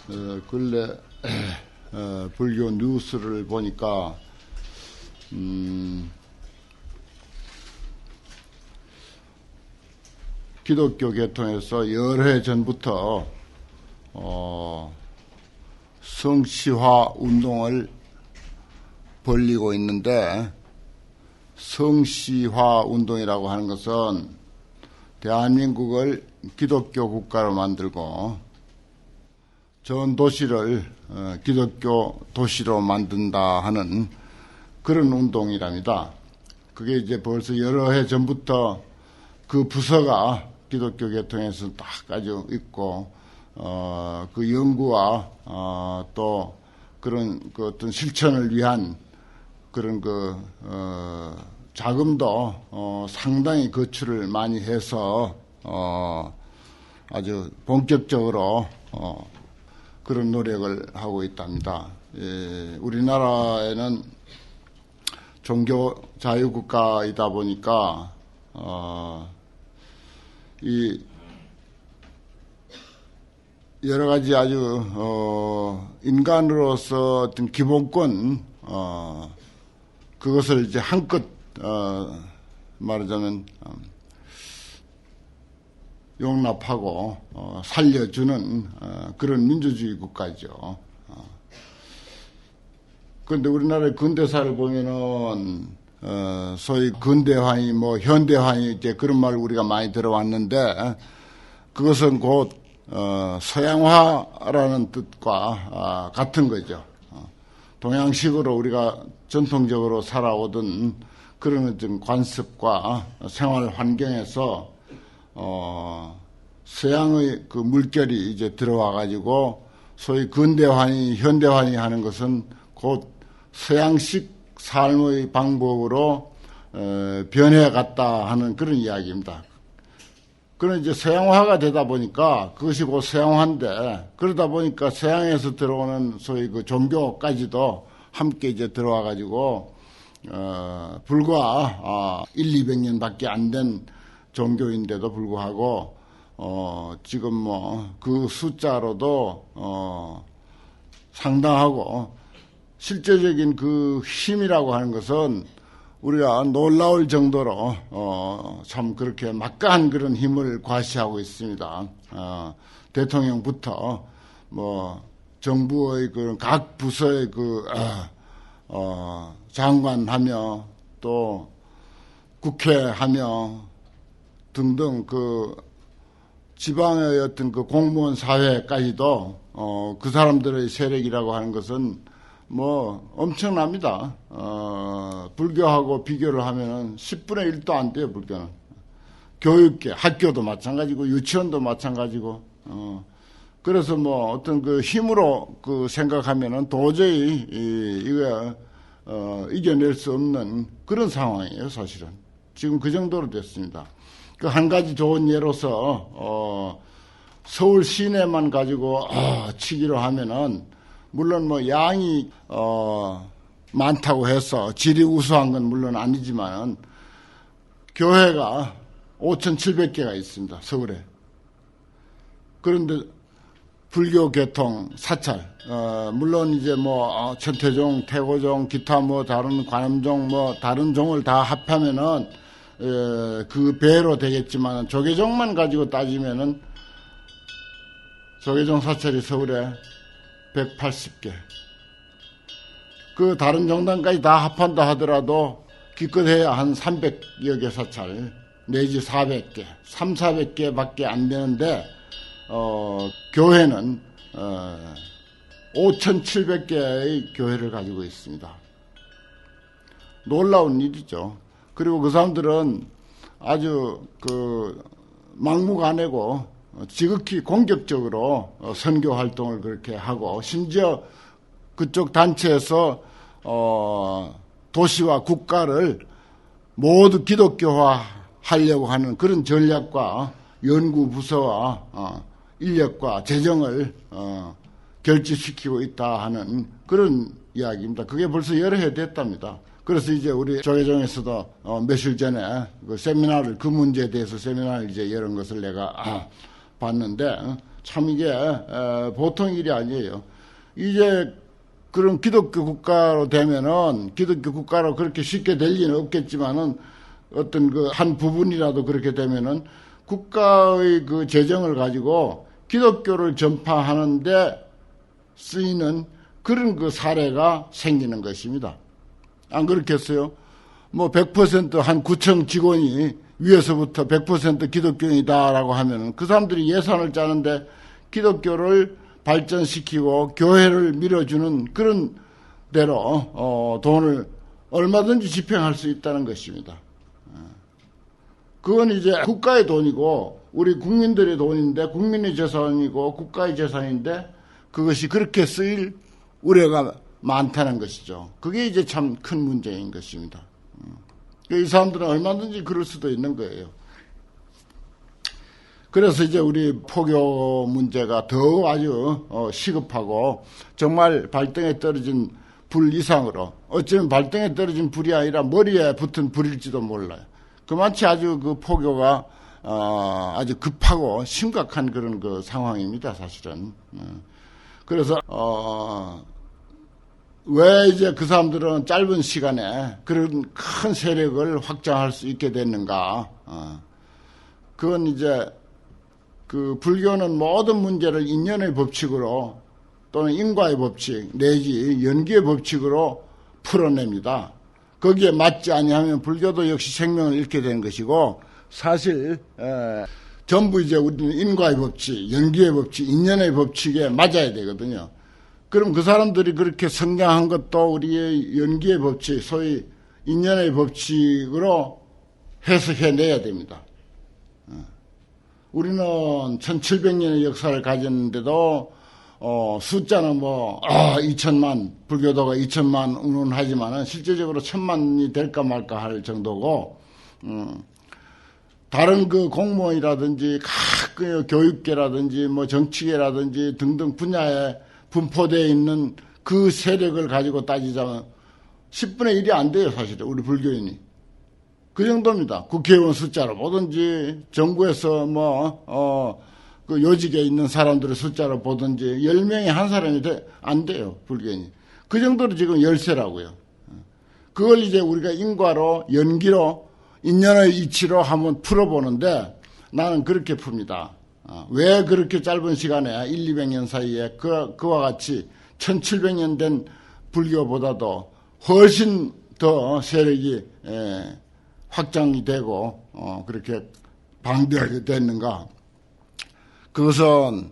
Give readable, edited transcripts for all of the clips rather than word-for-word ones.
근래 불교 뉴스를 보니까 기독교 계통에서 여러 해 전부터 성시화 운동을 벌이고 있는데, 성시화 운동이라고 하는 것은 대한민국을 기독교 국가로 만들고 전 도시를 기독교 도시로 만든다 하는 그런 운동이랍니다. 그게 이제 벌써 여러 해 전부터 그 부서가 기독교 계통에서 딱 가지고 있고, 그 연구와 또 그런 그 어떤 실천을 위한 그런 자금도 상당히 거출을 많이 해서 아주 본격적으로 그런 노력을 하고 있답니다. 우리나라에는 종교 자유국가이다 보니까 이 여러 가지 아주 인간으로서 어떤 기본권 그것을 이제 한껏 말하자면 용납하고 살려주는 그런 민주주의 국가죠. 그런데 우리나라의 근대사를 보면은 소위 근대화니 뭐 현대화니 이제 그런 말 우리가 많이 들어왔는데, 그것은 곧 서양화라는 뜻과 같은 거죠. 동양식으로 우리가 전통적으로 살아오던 그런 어떤 관습과 생활 환경에서 서양의 그 물결이 이제 들어와 가지고 소위 근대화니 현대화니 하는 것은 곧 서양식 삶의 방법으로 변해갔다 하는 그런 이야기입니다. 그런 이제 서양화가 되다 보니까 그것이 곧 서양화인데, 그러다 보니까 서양에서 들어오는 소위 그 종교까지도 함께 이제 들어와 가지고 불과 100~200년밖에 안 된 종교인데도 불구하고 지금 뭐 그 숫자로도 상당하고, 실제적인 그 힘이라고 하는 것은 우리가 놀라울 정도로 참 그렇게 막강한 그런 힘을 과시하고 있습니다. 대통령부터 뭐 정부의 그 각 부서의 그 장관하며 또 국회하며 등등 그 지방의 어떤 그 공무원 사회까지도 그 사람들의 세력이라고 하는 것은 뭐 엄청납니다. 불교하고 비교를 하면은 10분의 1도 안 돼요, 불교는. 교육계, 학교도 마찬가지고 유치원도 마찬가지고. 그래서 뭐 어떤 그 힘으로 그 생각하면은 도저히 이거 이겨낼 수 없는 그런 상황이에요, 사실은. 지금 그 정도로 됐습니다. 그 한 가지 좋은 예로서 서울 시내만 가지고 치기로 하면은, 물론 뭐 양이 많다고 해서 질이 우수한 건 물론 아니지만 교회가 5,700개가 있습니다, 서울에. 그런데 불교 계통 사찰, 물론 이제 뭐 천태종, 태고종, 기타 뭐 다른 관음종 뭐 다른 종을 다 합하면은 그 배로 되겠지만, 조계종만 가지고 따지면은 조계종 사찰이 서울에 180개. 그 다른 정당까지 다 합한다 하더라도 기껏해야 한 300여 개 사찰 내지 400개, 300~400개밖에 안 되는데 교회는 5,700개의 교회를 가지고 있습니다. 놀라운 일이죠. 그리고 그 사람들은 아주 그 막무가내고 지극히 공격적으로 선교 활동을 그렇게 하고, 심지어 그쪽 단체에서 도시와 국가를 모두 기독교화 하려고 하는 그런 전략과 연구 부서와 인력과 재정을 결집시키고 있다 하는 그런 이야기입니다. 그게 벌써 여러 해 됐답니다. 그래서 이제 우리 조계종에서도 며칠 전에 그 세미나를, 그 문제에 대해서 세미나를 이제 이런 것을 내가 봤는데, 참 이게 보통 일이 아니에요. 이제 그런 기독교 국가로 되면은 기독교 국가로 그렇게 쉽게 될 리는 없겠지만은 어떤 그 한 부분이라도 그렇게 되면은 국가의 그 재정을 가지고 기독교를 전파하는데 쓰이는 그런 그 사례가 생기는 것입니다. 안 그렇겠어요? 뭐 100% 한 구청 직원이 위에서부터 100% 기독교인이다라고 하면은 그 사람들이 예산을 짜는데 기독교를 발전시키고 교회를 밀어주는 그런 대로 돈을 얼마든지 집행할 수 있다는 것입니다. 그건 이제 국가의 돈이고 우리 국민들의 돈인데 국민의 재산이고 국가의 재산인데 그것이 그렇게 쓰일 우려가 많다는 것이죠. 그게 이제 참 큰 문제인 것입니다. 이 사람들은 얼마든지 그럴 수도 있는 거예요. 그래서 이제 우리 포교 문제가 더 아주 시급하고 정말 발등에 떨어진 불 이상으로 어쩌면 발등에 떨어진 불이 아니라 머리에 붙은 불일지도 몰라요. 그만치 아주 그 포교가 아주 급하고 심각한 그런 그 상황입니다, 사실은. 그래서 왜 이제 그 사람들은 짧은 시간에 그런 큰 세력을 확장할 수 있게 됐는가? 그건 이제 그 불교는 모든 문제를 인연의 법칙으로 또는 인과의 법칙 내지 연기의 법칙으로 풀어냅니다. 거기에 맞지 아니하면 불교도 역시 생명을 잃게 되는 것이고 사실 전부 이제 우리는 인과의 법칙, 연기의 법칙, 인연의 법칙에 맞아야 되거든요. 그럼 그 사람들이 그렇게 성장한 것도 우리의 연기의 법칙, 소위 인연의 법칙으로 해석해내야 됩니다. 우리는 1700년의 역사를 가졌는데도 숫자는 뭐 2천만, 불교도가 2천만 운운하지만은 실제적으로 1000만이 될까 말까 할 정도고 다른 그 공무원이라든지 각 교육계라든지 뭐 정치계라든지 등등 분야에 분포되어 있는 그 세력을 가지고 따지자면 10분의 1이 안 돼요, 사실은 우리 불교인이. 그 정도입니다. 국회의원 숫자로 보든지 정부에서 그 요직에 있는 사람들의 숫자로 보든지 10명에 한 사람이 안 돼요, 불교인이. 그 정도로 지금 열세라고요. 그걸 이제 우리가 인과로 연기로 인연의 이치로 한번 풀어보는데 나는 그렇게 풉니다. 왜 그렇게 짧은 시간에 200년 사이에 그와 같이 1700년 된 불교보다도 훨씬 더 세력이 확장이 되고 그렇게 방대하게 됐는가? 그것은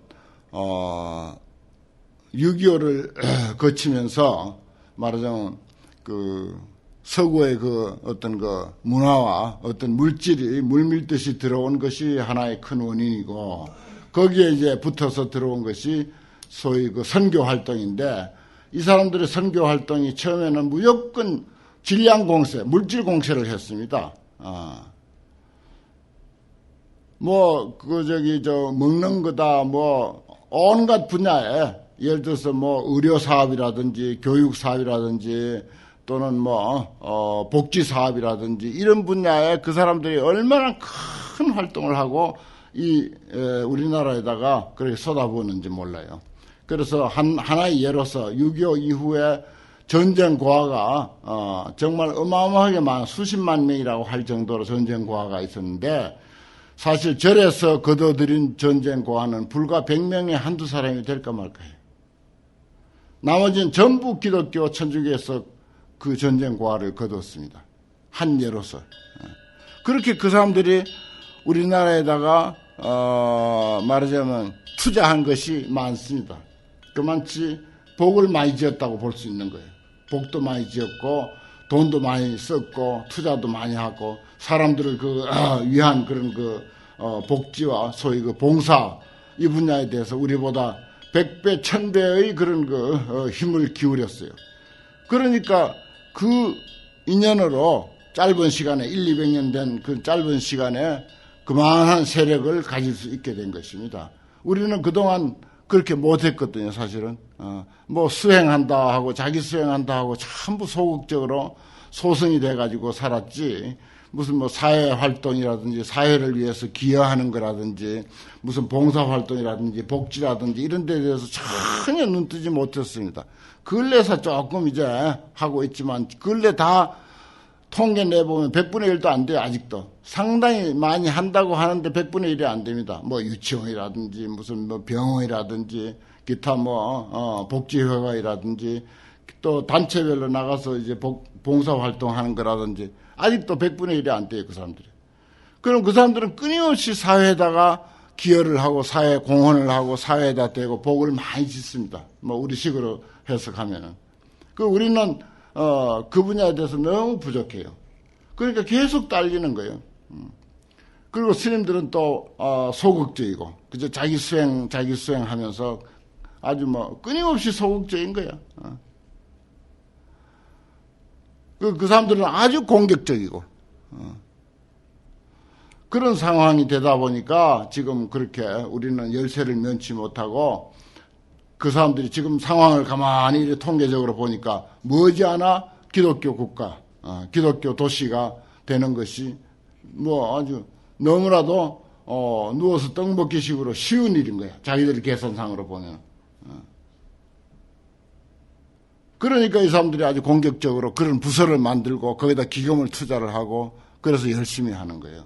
6.25를 거치면서 말하자면 그 서구의 그 어떤 그 문화와 어떤 물질이 물밀듯이 들어온 것이 하나의 큰 원인이고 거기에 이제 붙어서 들어온 것이 소위 그 선교 활동인데 이 사람들의 선교 활동이 처음에는 무조건 질량 공세, 물질 공세를 했습니다. 먹는 거다, 온갖 분야에, 예를 들어서 의료 사업이라든지, 교육 사업이라든지, 또는 복지 사업이라든지, 이런 분야에 그 사람들이 얼마나 큰 활동을 하고, 우리나라에다가 그렇게 쏟아부었는지 몰라요. 그래서 하나의 예로서 6.25 이후에 전쟁 고아가 정말 어마어마하게 많은 수십만 명이라고 할 정도로 전쟁 고아가 있었는데 사실 절에서 거둬들인 전쟁 고아는 불과 100명에 한두 사람이 될까 말까 해요. 나머지는 전부 기독교 천주교에서 그 전쟁 고아를 거뒀습니다. 한 예로서. 그렇게 그 사람들이 우리나라에다가 말하자면 투자한 것이 많습니다. 그만치 복을 많이 지었다고 볼 수 있는 거예요. 복도 많이 지었고 돈도 많이 썼고 투자도 많이 하고 사람들을 위한 그런 복지와 소위 봉사 이 분야에 대해서 우리보다 100배, 1000배의 그런 힘을 기울였어요. 그러니까 그 인연으로 짧은 시간에 200년 된 그 짧은 시간에 그만한 세력을 가질 수 있게 된 것입니다. 우리는 그동안 그렇게 못했거든요, 사실은. 수행한다 하고, 자기 수행한다 하고, 전부 소극적으로 소승이 돼가지고 살았지, 무슨 뭐 사회활동이라든지 사회를 위해서 기여하는 거라든지 무슨 봉사활동이라든지 복지라든지 이런 데에 대해서 전혀 눈뜨지 못했습니다. 근래서 조금 이제 하고 있지만 근래 다 통계 내보면 100분의 1도 안 돼요. 아직도 상당히 많이 한다고 하는데 100분의 1이 안 됩니다. 뭐 유치원이라든지 무슨 뭐 병원이라든지 기타 뭐 복지회관이라든지 또 단체별로 나가서 이제 봉사활동하는 거라든지 아직도 100분의 1이 안 돼요. 그 사람들이. 그럼 그 사람들은 끊임없이 사회에다가 기여를 하고 사회 공헌을 하고 사회에다 대고 복을 많이 짓습니다. 뭐 우리 식으로 해석하면은. 그 우리는 그 분야에 대해서 너무 부족해요. 그러니까 계속 딸리는 거예요. 그리고 스님들은 또 소극적이고 그저 자기 수행 하면서 아주 뭐 끊임없이 소극적인 거야. 그 사람들은 아주 공격적이고 그런 상황이 되다 보니까 지금 그렇게 우리는 열세를 면치 못하고 그 사람들이 지금 상황을 가만히 통계적으로 보니까 머지않아 기독교 국가, 기독교 도시가 되는 것이 뭐 아주 너무나도 누워서 떡 먹기 식으로 쉬운 일인 거야. 자기들 계산상으로 보면. 그러니까 이 사람들이 아주 공격적으로 그런 부서를 만들고 거기다 기금을 투자를 하고 그래서 열심히 하는 거예요.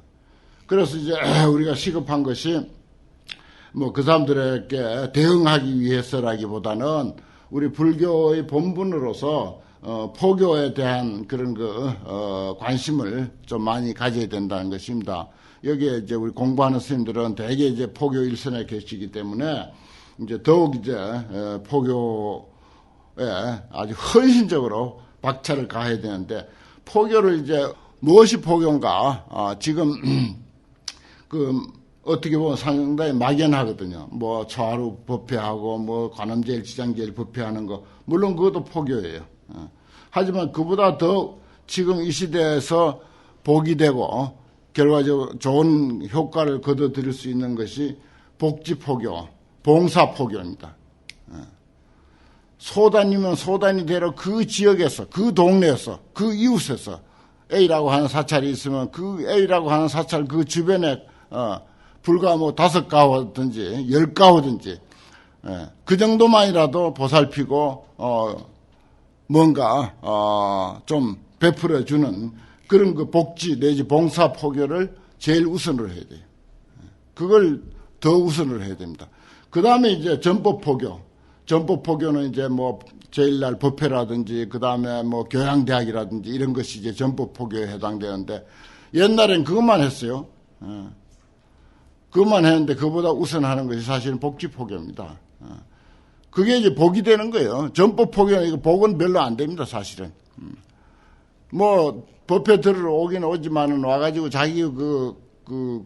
그래서 이제 우리가 시급한 것이 뭐 그 사람들에게 대응하기 위해서라기보다는 우리 불교의 본분으로서 포교에 대한 그런 관심을 좀 많이 가져야 된다는 것입니다. 여기에 이제 우리 공부하는 스님들은 대개 이제 포교 일선에 계시기 때문에 이제 더욱 이제 포교에 아주 헌신적으로 박차를 가해야 되는데 포교를 이제 무엇이 포교인가? 지금 어떻게 보면 상당히 막연하거든요. 뭐 초하루 법회하고 뭐 관음제일, 지장제일 법회하는 거 물론 그것도 포교예요. 하지만 그보다 더 지금 이 시대에서 복이 되고 결과적으로 좋은 효과를 거둬들일 수 있는 것이 복지포교, 봉사포교입니다. 소단이면 소단이대로 그 지역에서, 그 동네에서, 그 이웃에서 A라고 하는 사찰이 있으면 그 A라고 하는 사찰 그 주변에 불과 뭐 5가구든지 10가구든지 그 정도만이라도 보살피고 뭔가 좀 베풀어주는 그런 그 복지 내지 봉사 포교를 제일 우선으로 해야 돼요. 그걸 더 우선으로 해야 됩니다. 그 다음에 이제 전법 포교. 전법 포교는 이제 뭐 제일날 법회라든지 그 다음에 뭐 교양대학이라든지 이런 것이 이제 전법 포교에 해당되는데 옛날엔 그것만 했어요. 그것만 했는데 그보다 우선하는 것이 사실은 복지 포교입니다. 그게 이제 복이 되는 거예요. 전법 포교는 이거 복은 별로 안 됩니다, 사실은. 뭐 법회 들으러 오긴 오지만은 와가지고 자기 그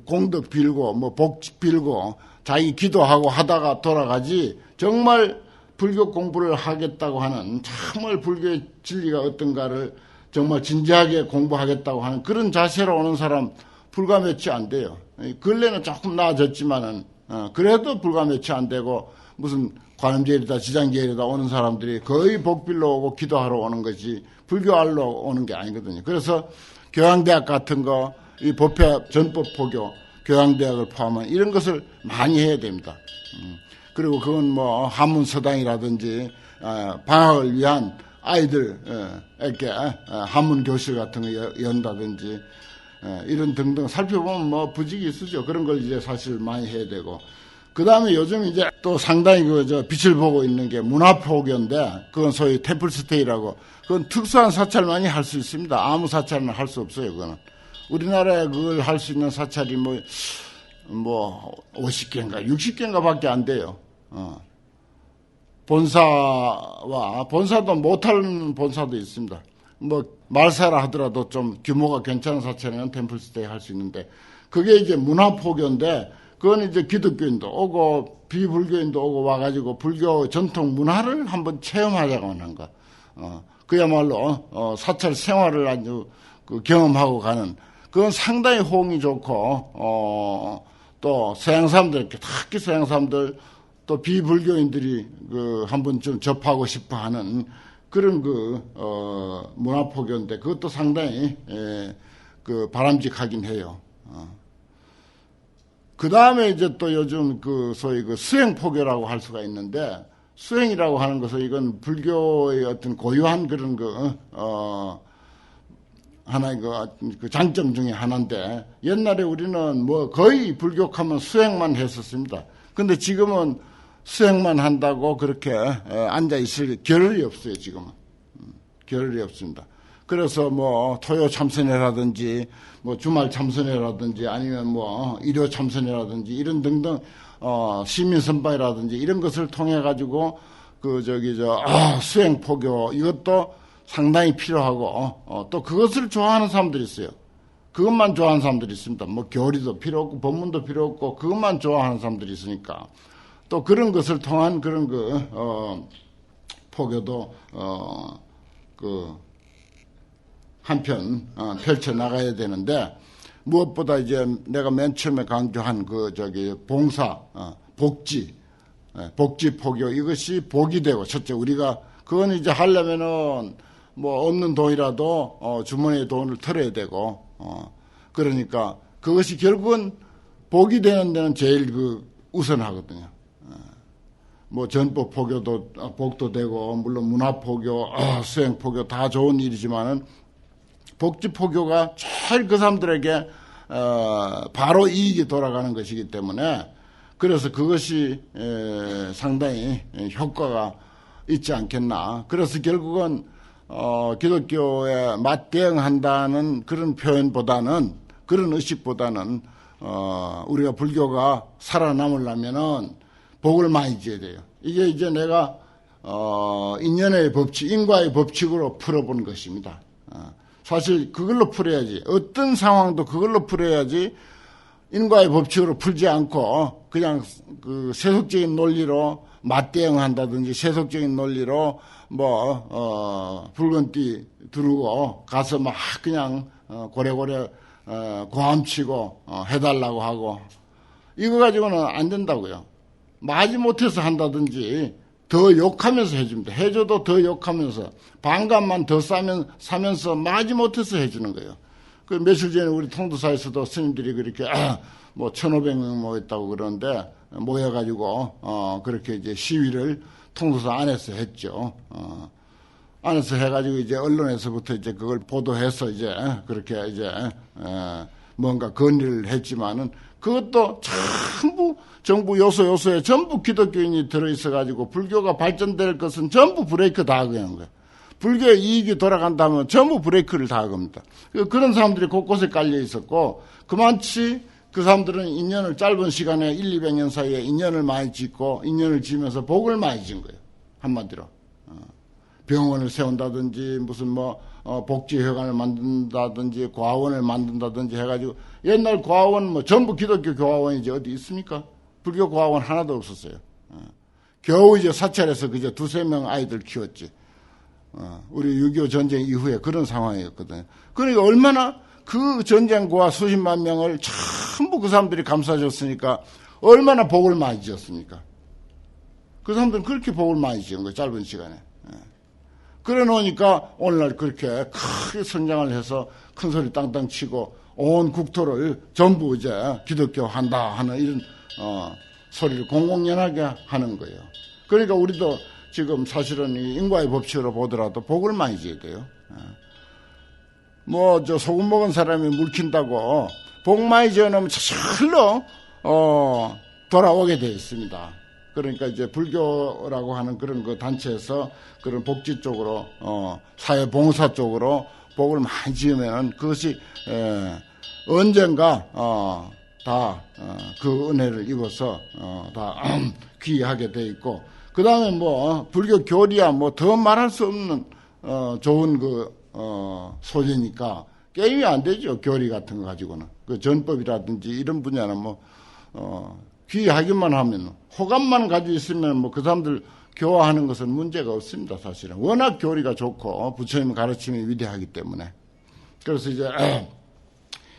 공덕 빌고 뭐 복 빌고 자기 기도하고 하다가 돌아가지 정말 불교 공부를 하겠다고 하는 정말 불교의 진리가 어떤가를 정말 진지하게 공부하겠다고 하는 그런 자세로 오는 사람 불과 몇이 안 돼요. 근래는 조금 나아졌지만은 그래도 불과 몇이 안 되고 무슨 관음제일이다 지장제일이다 오는 사람들이 거의 복빌러 오고 기도하러 오는 것이 불교알로 오는 게 아니거든요. 그래서 교양대학 같은 거, 이 법회 전법 포교 교양대학을 포함한 이런 것을 많이 해야 됩니다. 그리고 그건 뭐 한문서당이라든지 방학을 위한 아이들에게 한문 교실 같은 거 연다든지 이런 등등 살펴보면 뭐 부직이 있으죠. 그런 걸 이제 사실 많이 해야 되고. 그 다음에 요즘 이제 또 상당히 빛을 보고 있는 게 문화포교인데 그건 소위 템플스테이라고 그건 특수한 사찰만이 할 수 있습니다. 아무 사찰은 할 수 없어요. 그거는. 우리나라에 그걸 할 수 있는 사찰이 뭐 50개인가 60개인가 밖에 안 돼요. 본사도 못하는 본사도 있습니다. 뭐 말사라 하더라도 좀 규모가 괜찮은 사찰은 템플스테이 할 수 있는데 그게 이제 문화포교인데 그건 이제 기독교인도 오고 비불교인도 오고 와가지고 불교 전통 문화를 한번 체험하자고 하는 거. 그야말로 사찰 생활을 아주 경험하고 가는 그건 상당히 호응이 좋고 또 서양 사람들 특히 서양 사람들 또 비불교인들이 한번 좀 접하고 싶어하는 그런 문화포교인데 그것도 상당히 바람직하긴 해요. 그 다음에 이제 또 요즘 소위 수행포교라고 할 수가 있는데, 수행이라고 하는 것은 이건 불교의 어떤 고유한 그런 하나의 장점 중에 하나인데, 옛날에 우리는 뭐 거의 불교하면 수행만 했었습니다. 근데 지금은 수행만 한다고 그렇게 앉아 있을 겨를이 없어요, 지금은. 겨를이 없습니다. 그래서 뭐 토요 참선회라든지 뭐 주말 참선회라든지 아니면 뭐 일요 참선회라든지 이런 등등 시민 선방이라든지 이런 것을 통해 가지고 수행 포교 이것도 상당히 필요하고 또 그것을 좋아하는 사람들이 있어요. 그것만 좋아하는 사람들이 있습니다. 뭐 교리도 필요 없고 법문도 필요 없고 그것만 좋아하는 사람들이 있으니까 또 그런 것을 통한 그런 포교도 한편 펼쳐 나가야 되는데, 무엇보다 이제 내가 맨 처음에 강조한 봉사, 복지 포교 이것이 복이 되고, 첫째 우리가 그건 이제 하려면은 뭐 없는 돈이라도 주머니에 돈을 털어야 되고, 그러니까 그것이 결국은 복이 되는 데는 제일 우선하거든요. 뭐 전법 포교도 복도 되고, 물론 문화 포교, 수행 포교 다 좋은 일이지만은 복지 포교가 제일 그 사람들에게 바로 이익이 돌아가는 것이기 때문에, 그래서 그것이 상당히 효과가 있지 않겠나. 그래서 결국은 기독교에 맞대응한다는 그런 표현보다는, 그런 의식보다는 우리가 불교가 살아남으려면은 복을 많이 지어야 돼요. 이게 이제 내가 인연의 법칙, 인과의 법칙으로 풀어본 것입니다. 사실 그걸로 풀어야지, 어떤 상황도 그걸로 풀어야지, 인과의 법칙으로 풀지 않고 그냥 세속적인 논리로 맞대응한다든지 세속적인 논리로 붉은띠 두르고 가서 막 그냥 고래고래 고함치고 해달라고 하고, 이거 가지고는 안 된다고요. 마지 못해서 한다든지 더 욕하면서 해줍니다. 해줘도 더 욕하면서 반값만 더 사면서 마지 못해서 해주는 거예요. 며칠 전에 우리 통도사에서도 스님들이 그렇게 1,500명 모였다고 그러는데, 모여가지고 그렇게 이제 시위를 통도사 안에서 했죠. 안에서 해가지고 이제 언론에서부터 이제 그걸 보도해서 이제 그렇게 이제 뭔가 건의를 했지만은, 그것도 전부 정부 요소에 전부 기독교인이 들어있어가지고 불교가 발전될 것은 전부 브레이크 다 하는 거예요. 불교의 이익이 돌아간다면 전부 브레이크를 다 겁니다. 그런 사람들이 곳곳에 깔려 있었고, 그만치 그 사람들은 인연을 짧은 시간에 200년 사이에 인연을 많이 짓고, 인연을 지으면서 복을 많이 진 거예요. 한마디로. 병원을 세운다든지 무슨 복지회관을 만든다든지 고아원을 만든다든지 해가지고, 옛날 고아원 전부 기독교 고아원이지 어디 있습니까? 불교 고아원 하나도 없었어요. 겨우 이제 사찰에서 그저 2-3명 아이들 키웠지. 우리 6.25 전쟁 이후에 그런 상황이었거든요. 그러니까 얼마나 그 전쟁과 수십만 명을 전부 그 사람들이 감싸줬으니까 얼마나 복을 많이 지었습니까? 그 사람들은 그렇게 복을 많이 지은 거예요, 짧은 시간에. 그래 놓으니까 오늘날 그렇게 크게 성장을 해서 큰 소리 땅땅 치고 온 국토를 전부 이제 기독교 한다 하는 이런 소리를 공공연하게 하는 거예요. 그러니까 우리도 지금 사실은 이 인과의 법칙으로 보더라도 복을 많이 지어야 돼요. 소금 먹은 사람이 물킨다고 복 많이 지어놓으면 저절로 돌아오게 되어 있습니다. 그러니까 이제 불교라고 하는 그런 단체에서 그런 복지 쪽으로 사회봉사 쪽으로 복을 많이 지으면 그것이 언젠가 다 그 은혜를 입어서 다 귀하게 돼 있고, 그 다음에 불교 교리야 더 말할 수 없는 좋은 소재니까 게임이 안 되죠. 교리 같은 거 가지고는 그 전법이라든지 이런 분야는 귀하기만 하면, 호감만 가지고 있으면 그 사람들 교화하는 것은 문제가 없습니다. 사실은 워낙 교리가 좋고 부처님 가르침이 위대하기 때문에. 그래서 이제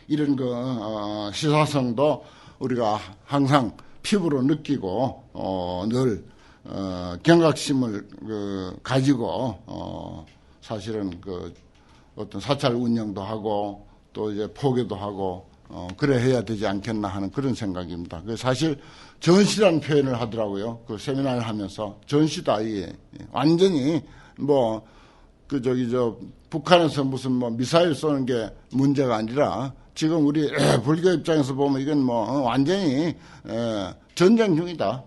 이런 시사성도 우리가 항상 피부로 느끼고 늘 경각심을 가지고 사실은 어떤 사찰 운영도 하고 또 이제 포교도 하고 그래 해야 되지 않겠나 하는 그런 생각입니다. 사실 전시라는 표현을 하더라고요. 그 세미나를 하면서 전시다 이게 완전히 북한에서 무슨 미사일 쏘는 게 문제가 아니라 지금 우리 불교 입장에서 보면 이건 완전히 전쟁 중이다.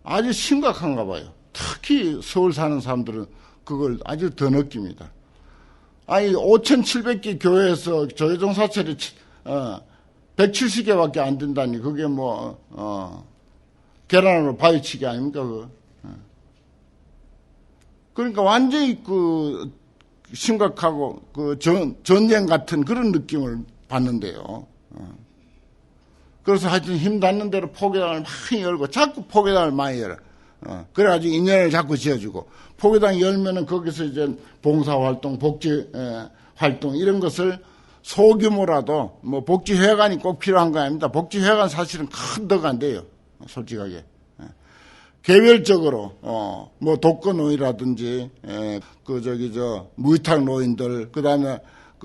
아주 심각한가 봐요. 특히 서울 사는 사람들은 그걸 아주 더 느낍니다. 아니 5,700개 교회에서 조계종 사찰이 170개밖에 안 된다니 그게 계란으로 바위치기 아닙니까? 그러니까 완전히 심각하고 전쟁 같은 그런 느낌을 받는데요. 그래서 하여튼 힘 닿는 대로 포교당을 많이 열고 자꾸 포교당을 많이 열어. 그래가지고 인연을 자꾸 지어주고 포교당 열면은 거기서 이제 봉사활동, 복지 활동 이런 것을 소규모라도 복지회관이 꼭 필요한 거 아닙니다. 복지회관 사실은 큰 덕 안 돼요. 솔직하게. 개별적으로 독거노인이라든지 무위탁 노인들 그다음에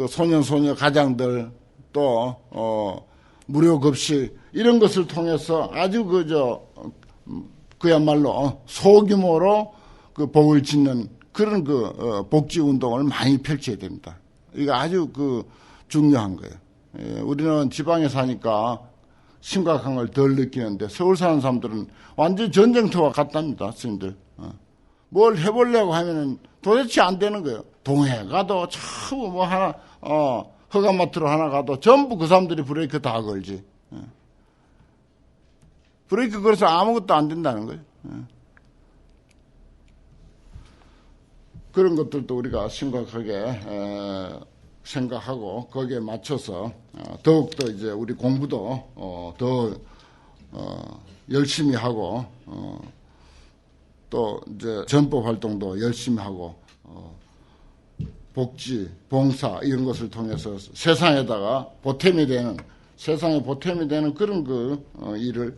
소년소녀 가장들 또 무료 급식 이런 것을 통해서 아주 그야말로 소규모로 복을 짓는 그런 복지 운동을 많이 펼쳐야 됩니다. 이거 아주 중요한 거예요. 우리는 지방에 사니까 심각한 걸 덜 느끼는데 서울 사는 사람들은 완전 전쟁터와 같답니다. 스님들. 뭘 해보려고 하면은 도대체 안 되는 거예요. 동해 가도 전부 하나 허가마트로 하나 가도 전부 그 사람들이 브레이크 다 걸지. 브레이크 걸어서 아무것도 안 된다는 거예요. 그런 것들도 우리가 심각하게 생각하고 거기에 맞춰서 더욱더 이제 우리 공부도 더 열심히 하고 또 이제 전법 활동도 열심히 하고 복지, 봉사 이런 것을 통해서 세상에다가 세상에 보탬이 되는 그런 일을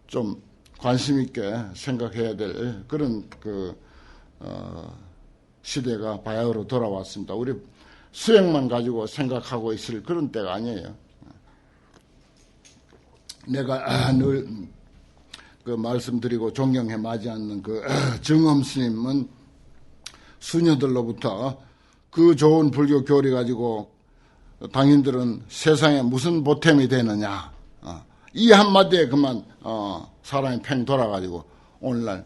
좀 관심 있게 생각해야 될 그런 시대가 바야흐로 돌아왔습니다. 우리 수행만 가지고 생각하고 있을 그런 때가 아니에요. 내가 늘 말씀드리고 존경해 마지 않는 정엄 스님은 수녀들로부터 좋은 불교 교리 가지고 당신들은 세상에 무슨 보탬이 되느냐. 이 한마디에 그만 사람이 팽 돌아가지고 오늘날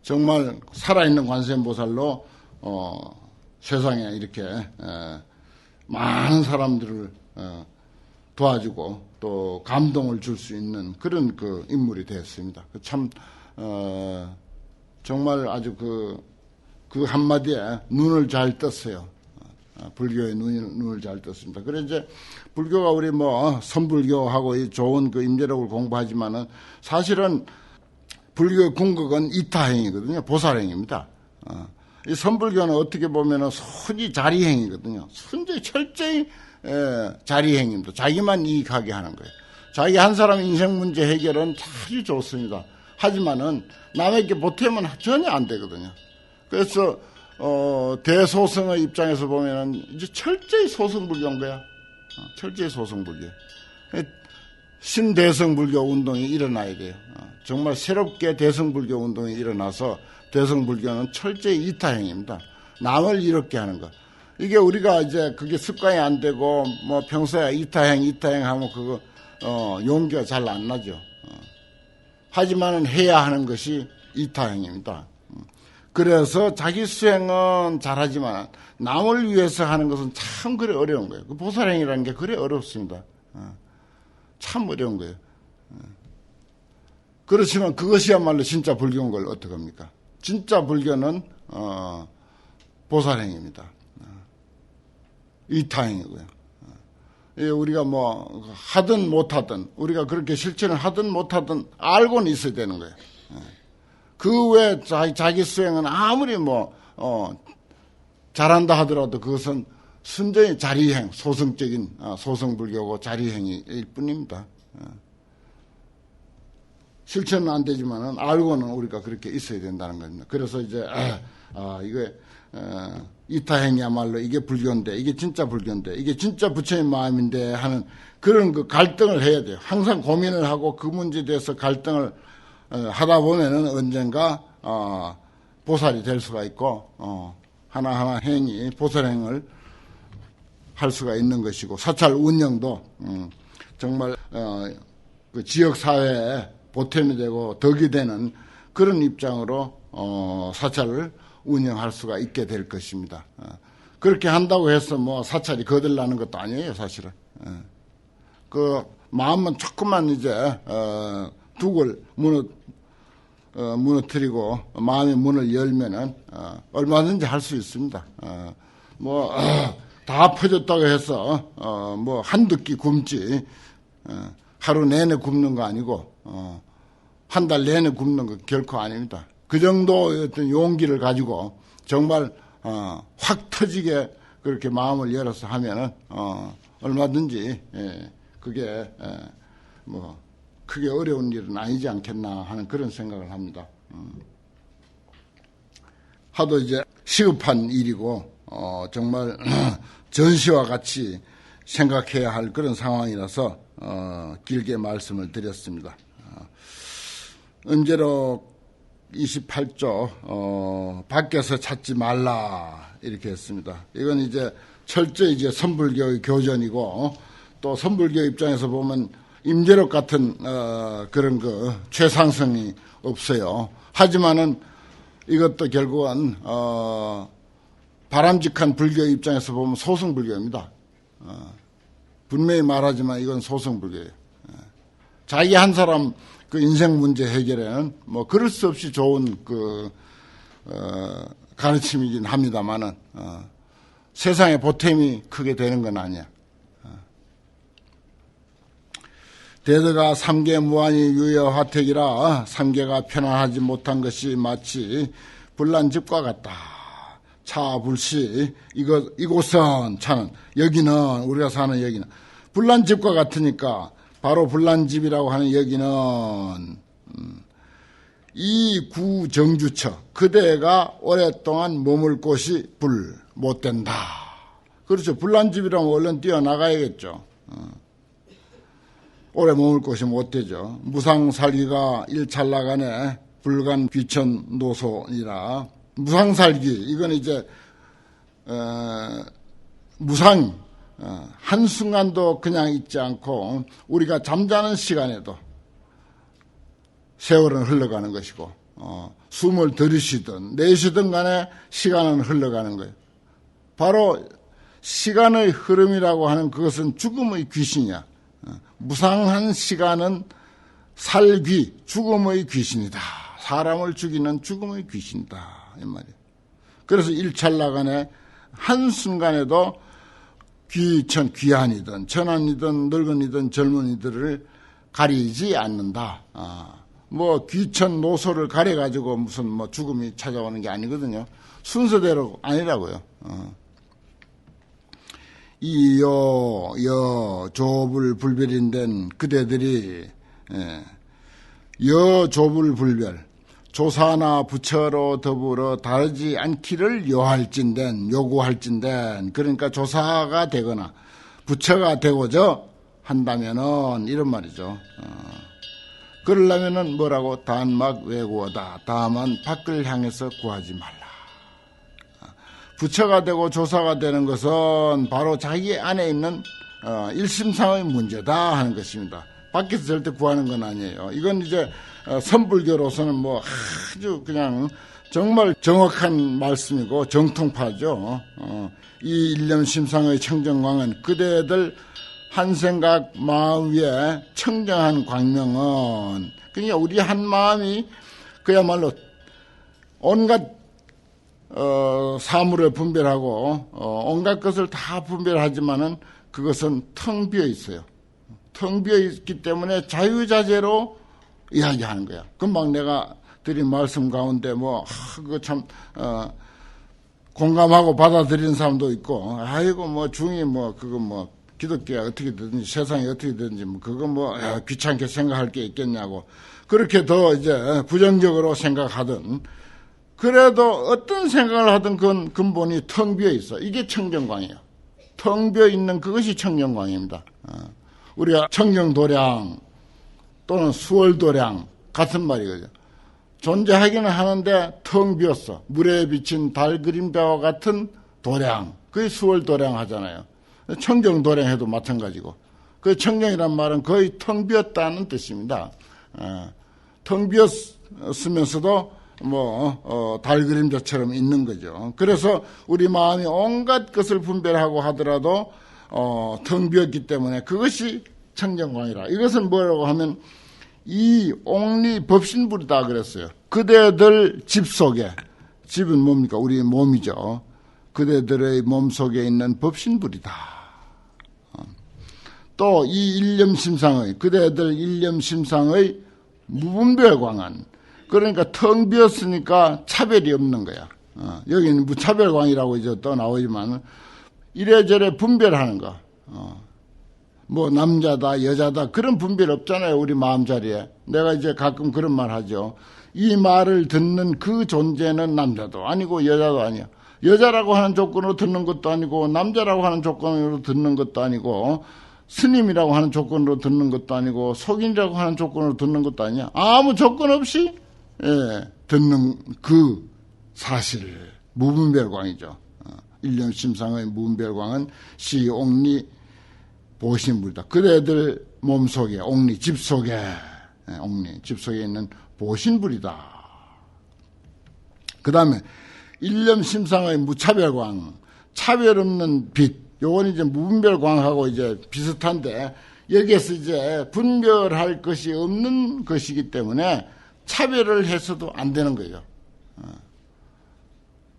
정말 살아있는 관세음보살로 세상에 이렇게 많은 사람들을 도와주고 또 감동을 줄 수 있는 그런 인물이 되었습니다. 참 정말 아주 그 한마디에 눈을 잘 떴어요. 불교의 눈을 잘 떴습니다. 그래 이제 불교가 우리 선불교하고 좋은 임재력을 공부하지만은 사실은 불교의 궁극은 이타행이거든요. 보살행입니다. 이 선불교는 어떻게 보면은 순히 자리행이거든요. 순전히 철저히 자리행입니다. 자기만 이익하게 하는 거예요. 자기 한 사람 인생 문제 해결은 아주 좋습니다. 하지만은 남에게 보탬은 전혀 안 되거든요. 그래서 대소승의 입장에서 보면은 이제 철저히 소승불교인 거야. 철저히 소승불교. 신대성불교 운동이 일어나야 돼요. 정말 새롭게 대성불교 운동이 일어나서 대성불교는 철저히 이타행입니다. 남을 이롭게 하는 것. 이게 우리가 이제 그게 습관이 안 되고 평소에 이타행 하면 용기가 잘 안 나죠. 하지만은 해야 하는 것이 이타행입니다. 그래서 자기 수행은 잘하지만 남을 위해서 하는 것은 참 그래 어려운 거예요. 보살행이라는 게 그래 어렵습니다. 참 어려운 거예요. 그렇지만 그것이야말로 진짜 불교인 걸 어떡합니까? 진짜 불교는 보살행입니다. 이타행이고요. 우리가 하든 못하든 우리가 그렇게 실천을 하든 못하든 알고는 있어야 되는 거예요. 그 외에 자기 수행은 아무리 잘한다 하더라도 그것은 순전히 자리행, 소승적인 소승불교고 자리행일 뿐입니다. 실천은 안 되지만은 알고는 우리가 그렇게 있어야 된다는 겁니다. 그래서 이제 이게 이타행이야말로 이게 불교인데, 이게 진짜 불교인데, 이게 진짜 부처님 마음인데 하는 그런 그 갈등을 해야 돼요. 항상 고민을 하고 그 문제에 대해서 갈등을 하다 보면은 언젠가 보살이 될 수가 있고 하나하나 행이 보살행을 할 수가 있는 것이고, 사찰 운영도 정말 그 지역 사회에 보탬이 되고 덕이 되는 그런 입장으로 사찰을 운영할 수가 있게 될 것입니다. 그렇게 한다고 해서 뭐 사찰이 거들나는 것도 아니에요, 사실은. 그 마음만 조금만 이제 둑을 무너뜨리고 마음의 문을 열면은 얼마든지 할 수 있습니다. 뭐 다 퍼졌다고 해서 뭐 한두 끼 굶지 하루 내내 굶는 거 아니고 한 달 내내 굶는 거 결코 아닙니다. 그 정도의 어떤 용기를 가지고 정말 확 터지게 그렇게 마음을 열어서 하면은 얼마든지 그게 뭐 크게 어려운 일은 아니지 않겠나 하는 그런 생각을 합니다. 하도 이제 시급한 일이고 정말 전시와 같이 생각해야 할 그런 상황이라서 길게 말씀을 드렸습니다. 은재록 28조 밖에서 찾지 말라 이렇게 했습니다. 이건 이제 철저히 이제 선불교의 교전이고, 또 선불교 입장에서 보면 임재록 같은 그런 그 최상성이 없어요. 하지만은 이것도 결국은 바람직한 불교 입장에서 보면 소승불교입니다. 분명히 말하지만 이건 소승불교예요. 자기 한 사람 그 인생 문제 해결에는 뭐 그럴 수 없이 좋은 그 가르침이긴 합니다만은 세상에 보탬이 크게 되는 건 아니야. 대드가 삼계 무한이 유여화택이라 삼계가 편안하지 못한 것이 마치 불난집과 같다. 차 불시 이곳은 차는 여기는 우리가 사는 여기는 불난집과 같으니까 바로 불난집이라고 하는 여기는 이 구정주처 그대가 오랫동안 머물 곳이 불 못된다. 그렇죠. 불난집이라면 얼른 뛰어나가야겠죠. 오래 머물 곳이 못되죠. 무상살기가 일찰나간에 불간 귀천노소이라. 무상살기 이건 이제 무상 한순간도 그냥 있지 않고 우리가 잠자는 시간에도 세월은 흘러가는 것이고 숨을 들이쉬든 내쉬든 간에 시간은 흘러가는 거예요. 바로 시간의 흐름이라고 하는 그것은 죽음의 귀신이야. 무상한 시간은 살귀, 죽음의 귀신이다. 사람을 죽이는 죽음의 귀신이다. 이 말이에요. 그래서 일찰나간에 한순간에도 귀한이든 천한이든 늙은이든 젊은이들을 가리지 않는다. 뭐 귀천 노소를 가려가지고 무슨 뭐 죽음이 찾아오는 게 아니거든요. 순서대로 아니라고요. 조불 불별인된 그대들이 조불 불별 조사나 부처로 더불어 다르지 않기를 요구할진된 그러니까 조사가 되거나 부처가 되고자 한다면은 이런 말이죠. 그러려면은 뭐라고 단막 외구어다. 다만 밖을 향해서 구하지 말라. 부처가 되고 조사가 되는 것은 바로 자기 안에 있는 일심상의 문제다 하는 것입니다. 밖에서 절대 구하는 건 아니에요. 이건 이제 선불교로서는 뭐 아주 그냥 정말 정확한 말씀이고 정통파죠. 이 일념심상의 청정광은 그대들 한 생각 마음 위에 청정한 광명은 그러니까 우리 한 마음이 그야말로 온갖 사물을 분별하고 온갖 것을 다 분별하지만은 그것은 텅 비어 있어요. 텅 비어 있기 때문에 자유자재로 이야기하는 거야. 금방 내가 드린 말씀 가운데 그거 참 공감하고 받아들이는 사람도 있고, 아이고 중이 그거 기독교가 어떻게 되든지 세상이 어떻게 되든지 뭐 그거 뭐 귀찮게 생각할 게 있겠냐고 그렇게 더 이제 부정적으로 생각하든 그래도 어떤 생각을 하든 그건 근본이 텅 비어 있어. 이게 청정광이에요. 텅 비어 있는 그것이 청정광입니다. 우리가 청정도량 또는 수월도량 같은 말이거든요. 존재하기는 하는데 텅 비었어. 물에 비친 달 그림자와 같은 도량. 그게 수월도량 하잖아요. 청정도량 해도 마찬가지고. 그 청정이란 말은 거의 텅 비었다는 뜻입니다. 텅 비었으면서도 달 그림자처럼 있는 거죠. 그래서 우리 마음이 온갖 것을 분별하고 하더라도 텅 비었기 때문에 그것이 청정광이라. 이것은 뭐라고 하면 이 옥리 법신불이다 그랬어요. 그대들 집 속에, 집은 뭡니까? 우리 몸이죠. 그대들의 몸 속에 있는 법신불이다. 또 이 일념심상의, 그대들 일념심상의 무분별광은, 그러니까 텅 비었으니까 차별이 없는 거야. 여기는 무차별광이라고 이제 또 나오지만 이래저래 분별하는 거. 뭐 남자다 여자다 그런 분별 없잖아요. 우리 마음자리에. 내가 이제 가끔 그런 말 하죠. 이 말을 듣는 그 존재는 남자도 아니고 여자도 아니야. 여자라고 하는 조건으로 듣는 것도 아니고 남자라고 하는 조건으로 듣는 것도 아니고 스님이라고 하는 조건으로 듣는 것도 아니고 속인이라고 하는 조건으로 듣는 것도 아니야. 아무 조건 없이 듣는 그 사실 무분별광이죠. 일념심상의 무분별광은 시옥리 보신불이다. 그대들 몸속에 옥리 집 속에 옥리 집 속에 있는 보신불이다. 그 다음에 일념심상의 무차별광 차별 없는 빛. 요건 이제 무분별광하고 이제 비슷한데 여기에서 이제 분별할 것이 없는 것이기 때문에 차별을 해서도 안 되는 거예요.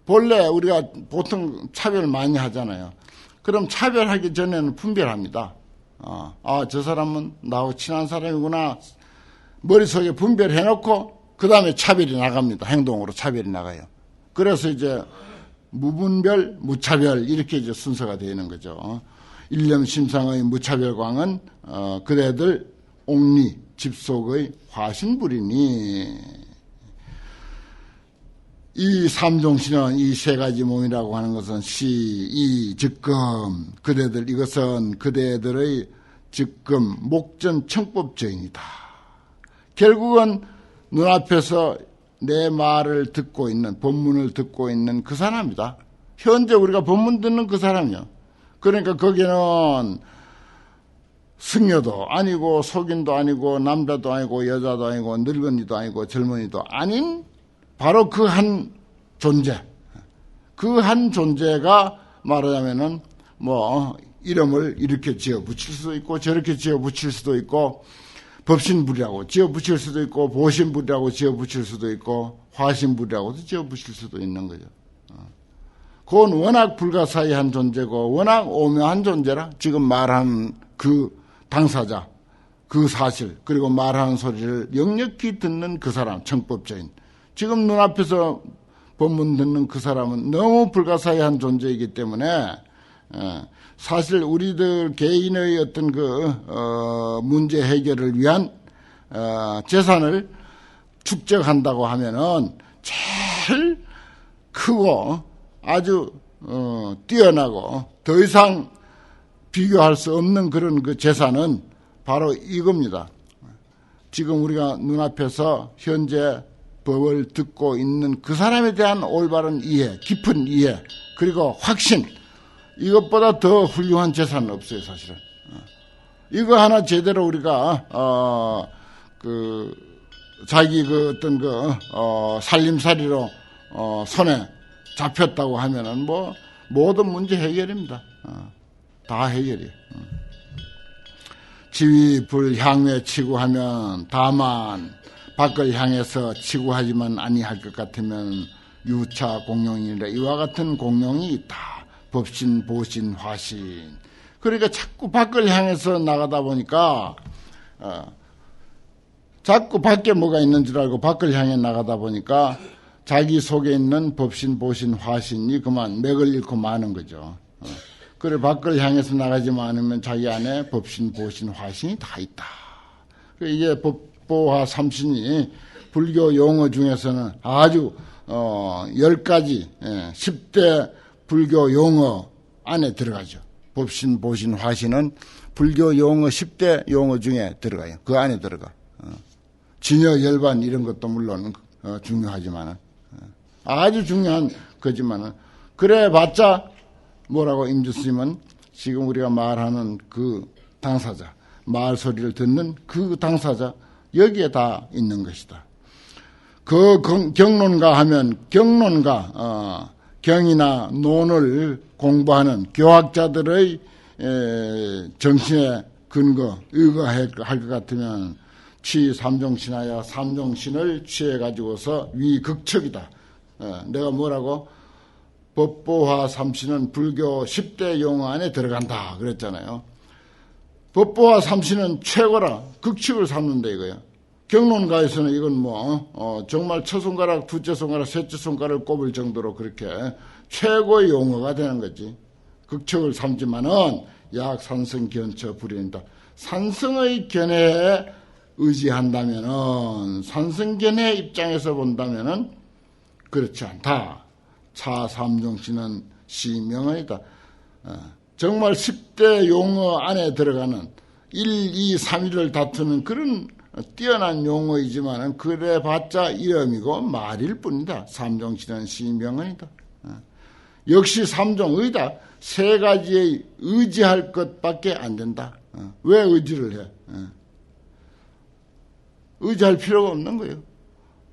본래 우리가 보통 차별 많이 하잖아요. 그럼 차별하기 전에는 분별합니다. 저 사람은 나하고 친한 사람이구나. 머릿속에 분별해놓고 그 다음에 차별이 나갑니다. 행동으로 차별이 나가요. 그래서 이제 무분별, 무차별 이렇게 이제 순서가 되는 거죠. 일념심상의 무차별광은 그대들 옥리 집속의 화신불이니 이 삼종신은 이 세 가지 몸이라고 하는 것은 시, 이, 즉금 그대들 이것은 그대들의 즉금 목전 청법저인이다. 결국은 눈앞에서 내 말을 듣고 있는 법문을 듣고 있는 그 사람이다. 현재 우리가 법문 듣는 그 사람이요. 그러니까 거기는 승려도 아니고 속인도 아니고 남자도 아니고 여자도 아니고 늙은이도 아니고 젊은이도 아닌 바로 그 한 존재. 그 한 존재가 말하자면은 이름을 이렇게 지어 붙일 수도 있고 저렇게 지어 붙일 수도 있고 법신불이라고 지어 붙일 수도 있고 보신불이라고 지어 붙일 수도 있고 화신불이라고도 지어 붙일 수도 있는 거죠. 그건 워낙 불가사의한 존재고 워낙 오묘한 존재라 지금 말한 그 당사자 그 사실 그리고 말하는 소리를 역력히 듣는 그 사람 청법자인 지금 눈앞에서 법문 듣는 그 사람은 너무 불가사의한 존재이기 때문에 사실 우리들 개인의 어떤 문제 해결을 위한 재산을 축적한다고 하면은 제일 크고 아주 뛰어나고 더 이상 비교할 수 없는 그런 그 재산은 바로 이겁니다. 지금 우리가 눈앞에서 현재 법을 듣고 있는 그 사람에 대한 올바른 이해, 깊은 이해, 그리고 확신, 이것보다 더 훌륭한 재산은 없어요, 사실은. 이거 하나 제대로 우리가, 자기 어떤 살림살이로, 손에 잡혔다고 하면은 모든 문제 해결입니다. 다 해결이에요. 지위, 불, 향외 치구하면 다만 밖을 향해서 치구하지만 아니할 것 같으면 유차 공용이라 이와 같은 공용이 있다. 법신, 보신, 화신. 그러니까 자꾸 밖을 향해서 나가다 보니까 자꾸 밖에 뭐가 있는 줄 알고 밖을 향해 나가다 보니까 자기 속에 있는 법신, 보신, 화신이 그만 맥을 잃고 마는 거죠. 그래 밖을 향해서 나가지만 않으면 자기 안에 법신, 보신, 화신이 다 있다. 이게 법보화 삼신이 불교 용어 중에서는 아주 10가지 10대 불교 용어 안에 들어가죠. 법신, 보신, 화신은 불교 용어 10대 용어 중에 들어가요. 그 안에 들어가. 진여, 열반 이런 것도 물론 중요하지만은 아주 중요한 거지만은 그래 봤자 뭐라고 임주스님은 지금 우리가 말하는 그 당사자, 말 소리를 듣는 그 당사자 여기에 다 있는 것이다. 그 경론가 하면 경론가 경이나 논을 공부하는 교학자들의 정신의 근거 의거할 것 같으면 취 삼종신하여 삼종신을 취해가지고서 위극척이다. 내가 뭐라고? 법보화 삼신은 불교 10대 용어 안에 들어간다 그랬잖아요. 법보화 삼신은 최고라. 극칙을 삼는다 이거야. 경론가에서는 이건 정말 첫 손가락, 두째 손가락, 셋째 손가락을 꼽을 정도로 그렇게 최고의 용어가 되는 거지. 극척을 삼지만은 약 산성 견처 불인다. 산성의 견해에 의지한다면은 산성견해 입장에서 본다면은 그렇지 않다. 차삼종신은 시명언이다. 정말 10대 용어 안에 들어가는 1, 2, 3위를 다투는 그런 뛰어난 용어이지만은 그래 봤자 이름이고 말일 뿐이다. 삼종신은 시명언이다. 역시 삼종의다. 세 가지에 의지할 것밖에 안 된다. 왜 의지를 해? 의지할 필요가 없는 거예요.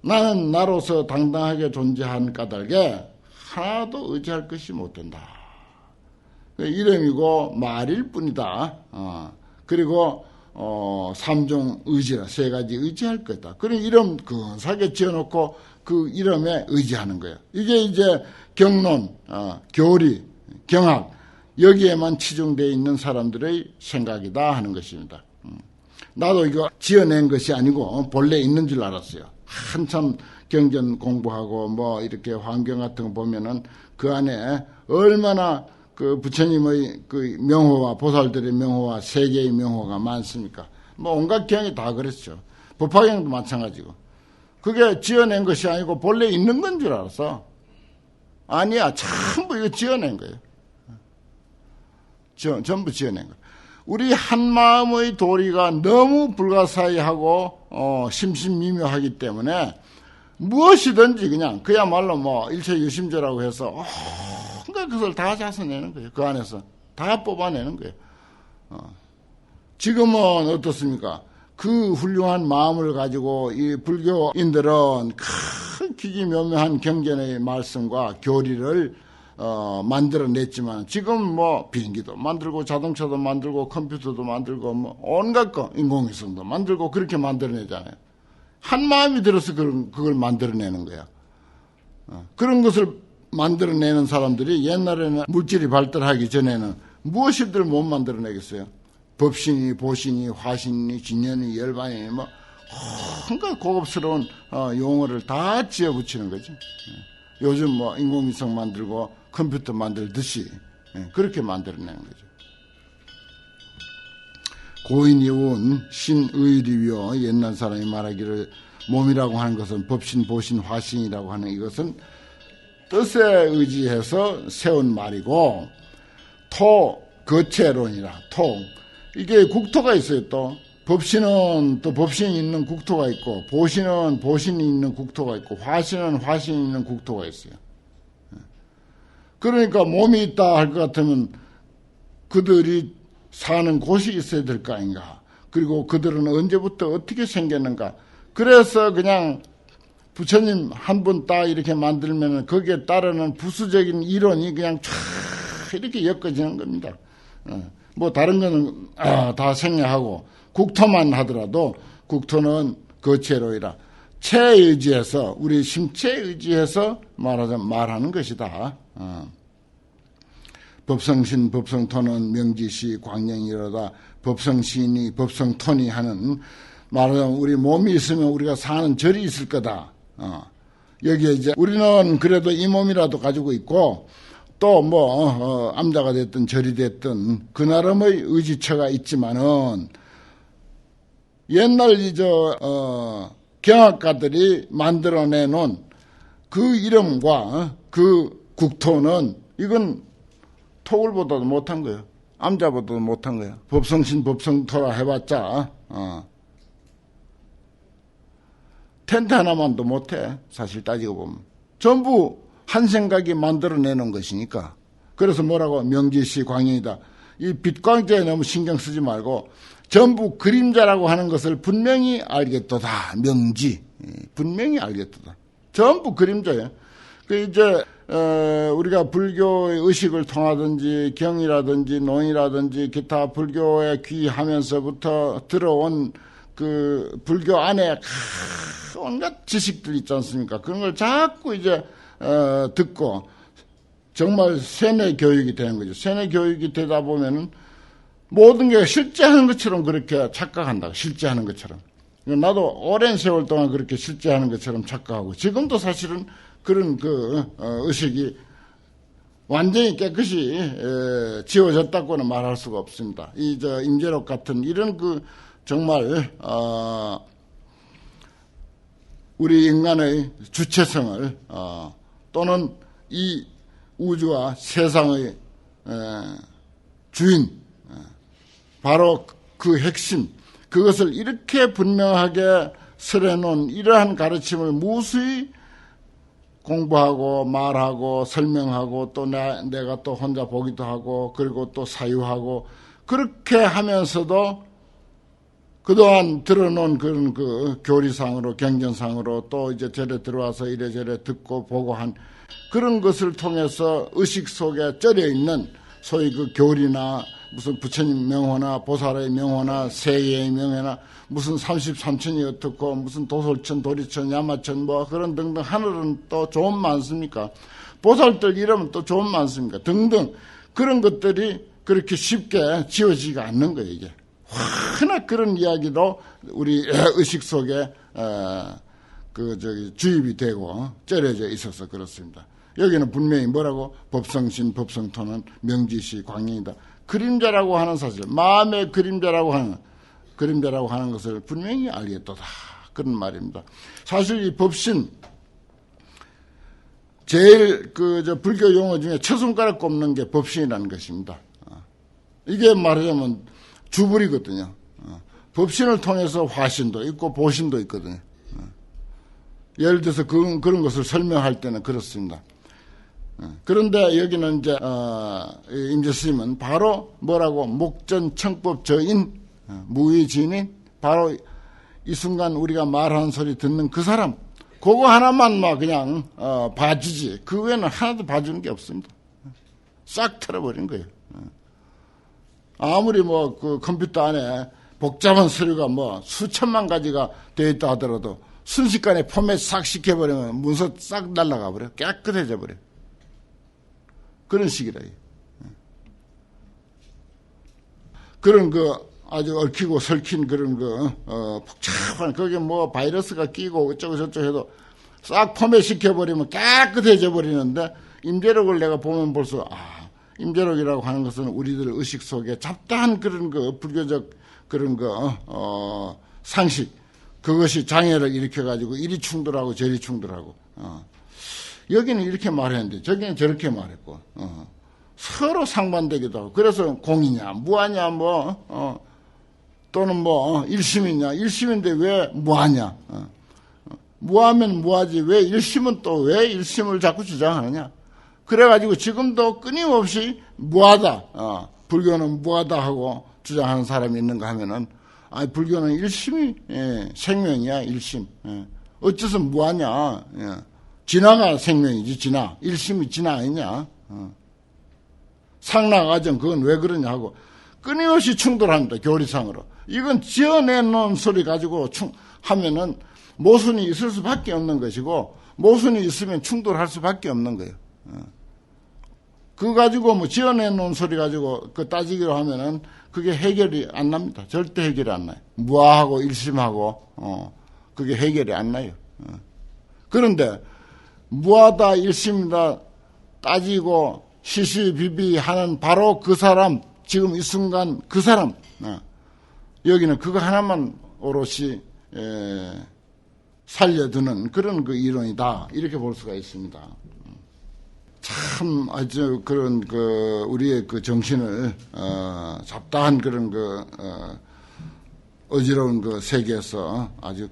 나는 나로서 당당하게 존재한 까닭에 하나도 의지할 것이 못 된다. 이름이고 말일 뿐이다. 그리고 삼종 의지라 세 가지 의지할 거다. 그런 이름 근사하게 지어놓고 그 이름에 의지하는 거예요. 이게 이제 경론, 교리, 경학 여기에만 치중되어 있는 사람들의 생각이다 하는 것입니다. 나도 이거 지어낸 것이 아니고 본래 있는 줄 알았어요. 한참 경전 공부하고 이렇게 환경 같은 거 보면은 그 안에 얼마나 그 부처님의 그 명호와 보살들의 명호와 세계의 명호가 많습니까? 온갖 경이 다 그랬죠. 법화경도 마찬가지고. 그게 지어낸 것이 아니고 본래 있는 건 줄 알았어. 아니야. 전부 이거 지어낸 거예요. 전부 지어낸 거예요. 우리 한마음의 도리가 너무 불가사의하고 심신미묘하기 때문에 무엇이든지 그냥 그야말로 일체유심조라고 해서 그러니까 그걸 다 자서내는 거예요. 그 안에서 다 뽑아내는 거예요. 지금은 어떻습니까? 그 훌륭한 마음을 가지고 이 불교인들은 큰 기기묘묘한 경전의 말씀과 교리를 만들어냈지만 지금 비행기도 만들고 자동차도 만들고 컴퓨터도 만들고 온갖 거 인공위성도 만들고 그렇게 만들어내잖아요. 한 마음이 들어서 그걸 만들어내는 거야. 그런 것을 만들어내는 사람들이 옛날에는 물질이 발달하기 전에는 무엇이들 못 만들어내겠어요. 법신이, 보신이, 화신이, 진연이, 열반이 온갖 고급스러운 용어를 다 지어붙이는 거지. 요즘 인공위성 만들고 컴퓨터 만들듯이 그렇게 만들어내는 거죠. 고인이운 신의리위요. 옛날 사람이 말하기를 몸이라고 하는 것은 법신, 보신, 화신이라고 하는 이것은 뜻에 의지해서 세운 말이고 거체론이라 이게 국토가 있어요. 또 법신은 또 법신이 있는 국토가 있고 보신은 보신이 있는 국토가 있고 화신은 화신이 있는 국토가 있어요. 그러니까 몸이 있다 할 것 같으면 그들이 사는 곳이 있어야 될 거 아닌가. 그리고 그들은 언제부터 어떻게 생겼는가. 그래서 그냥 부처님 한 분 딱 이렇게 만들면 거기에 따르는 부수적인 이론이 그냥 쫙 이렇게 엮어지는 겁니다. 다른 거는 다 생략하고 국토만 하더라도 국토는 거체로이라 체에 의지해서 우리 심체에 의지해서 말하는 것이다. 법성신 법성토는 명지시 광명이로다. 법성신이 법성토니 하는 말하자면 우리 몸이 있으면 우리가 사는 절이 있을 거다. 여기에 이제 우리는 그래도 이 몸이라도 가지고 있고 또 뭐 암자가 됐든 절이 됐든 그 나름의 의지처가 있지만은 옛날 경학가들이 만들어내놓은 그 이름과 그 국토는 이건 토굴보다도 못한 거예요. 암자보다도 못한 거예요. 법성신 법성토라 해봤자 텐트 하나만도 못해. 사실 따지고 보면 전부 한 생각이 만들어내는 것이니까. 그래서 뭐라고 명지시 광영이다. 이 빛광자에 너무 신경 쓰지 말고 전부 그림자라고 하는 것을 분명히 알겠도다. 명지 분명히 알겠도다. 전부 그림자예요. 그 이제 우리가 불교의 의식을 통하든지 경이라든지 논이라든지 기타 불교에 귀하면서부터 들어온 그 불교 안에 온갖 지식들 있지 않습니까? 그런 걸 자꾸 이제 듣고 정말 세뇌 교육이 되는 거죠. 세뇌 교육이 되다 보면은 모든 게 실제 하는 것처럼 그렇게 착각한다. 실제 하는 것처럼. 나도 오랜 세월 동안 그렇게 실제 하는 것처럼 착각하고 지금도 사실은 그런 의식이 완전히 깨끗이 지워졌다고는 말할 수가 없습니다. 임재록 같은 이런 정말 우리 인간의 주체성을 또는 이 우주와 세상의 주인 바로 그 핵심 그것을 이렇게 분명하게 설해놓은 이러한 가르침을 무수히 공부하고 말하고 설명하고 또 내가 또 혼자 보기도 하고 그리고 또 사유하고 그렇게 하면서도 그동안 들어놓은 그런 교리상으로 경전상으로 또 이제 절에 들어와서 이래저래 듣고 보고 한 그런 것을 통해서 의식 속에 쩔여 있는 소위 그 교리나 무슨 부처님 명호나 보살의 명호나 세계의 명호나 무슨 33천이 어떻고 무슨 도솔천 도리천 야마천 뭐 그런 등등 하늘은 또 좋은 많습니까? 보살들 이러면 또 좋은 많습니까? 등등 그런 것들이 그렇게 쉽게 지워지지가 않는 거예요. 이게 워낙 그런 이야기도 우리 의식 속에 주입이 되고 쩔여져 있어서 그렇습니다. 여기는 분명히 뭐라고? 법성신 법성토는 명지시 광영이다. 그림자라고 하는 사실, 마음의 그림자라고 하는 것을 분명히 알겠도다. 그런 말입니다. 사실 이 법신, 제일 불교 용어 중에 첫 손가락 꼽는 게 법신이라는 것입니다. 이게 말하자면 주불이거든요. 법신을 통해서 화신도 있고 보신도 있거든요. 예를 들어서 그런 것을 설명할 때는 그렇습니다. 그런데 여기는 이제 임재스님은 바로 뭐라고 목전청법 저인 무의진인 바로 이 순간 우리가 말하는 소리 듣는 그 사람 그거 하나만 막 그냥 봐주지 그 외에는 하나도 봐주는 게 없습니다. 싹 털어버린 거예요. 아무리 뭐 그 컴퓨터 안에 복잡한 서류가 뭐 수천만 가지가 되어 있다 하더라도 순식간에 포맷 싹 시켜버리면 문서 싹 날아가 버려. 깨끗해져 버려. 그런 식이라. 그런 아주 얽히고 설킨 그런 복잡한, 거기에 뭐 바이러스가 끼고 어쩌고저쩌고 해도 싹 포맷 시켜버리면 깨끗해져 버리는데, 임재록을 내가 보면 벌써, 임재록이라고 하는 것은 우리들 의식 속에 잡다한 그런 불교적 그런 상식, 그것이 장애를 일으켜가지고 이리 충돌하고 저리 충돌하고, 여기는 이렇게 말했는데 저기는 저렇게 말했고, 서로 상반되기도 하고, 그래서 공이냐 무하냐 또는 일심이냐, 일심인데 왜 무하냐, 무하면 무하지 왜 일심은 또 왜 일심을 자꾸 주장하느냐. 그래가지고 지금도 끊임없이 무하다, 불교는 무하다 하고 주장하는 사람이 있는가 하면은, 불교는 일심이 생명이야. 일심. 어째서 무하냐. 진화가 생명이지. 진화. 일심이 진화 아니냐. 상락아정 그건 왜 그러냐 하고 끊임없이 충돌합니다. 교리상으로. 이건 지어내놓은 소리 가지고 하면은 모순이 있을 수밖에 없는 것이고, 모순이 있으면 충돌할 수밖에 없는 거예요. 그거 가지고 지어내놓은 소리 가지고 따지기로 하면은 그게 해결이 안 납니다. 절대 해결이 안 나요. 무아하고 일심하고 그게 해결이 안 나요. 그런데 무하다 일심이다 따지고 시시비비하는 바로 그 사람, 지금 이 순간 그 사람, 여기는 그거 하나만 오롯이 살려두는 그런 그 이론이다, 이렇게 볼 수가 있습니다. 참 아주 그런 그 우리의 그 정신을 잡다한 그런 그 어지러운 그 세계에서 아주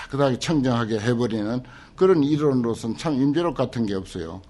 깨끗하게 청정하게 해버리는 그런 이론으로서는 참 임재록 같은 게 없어요.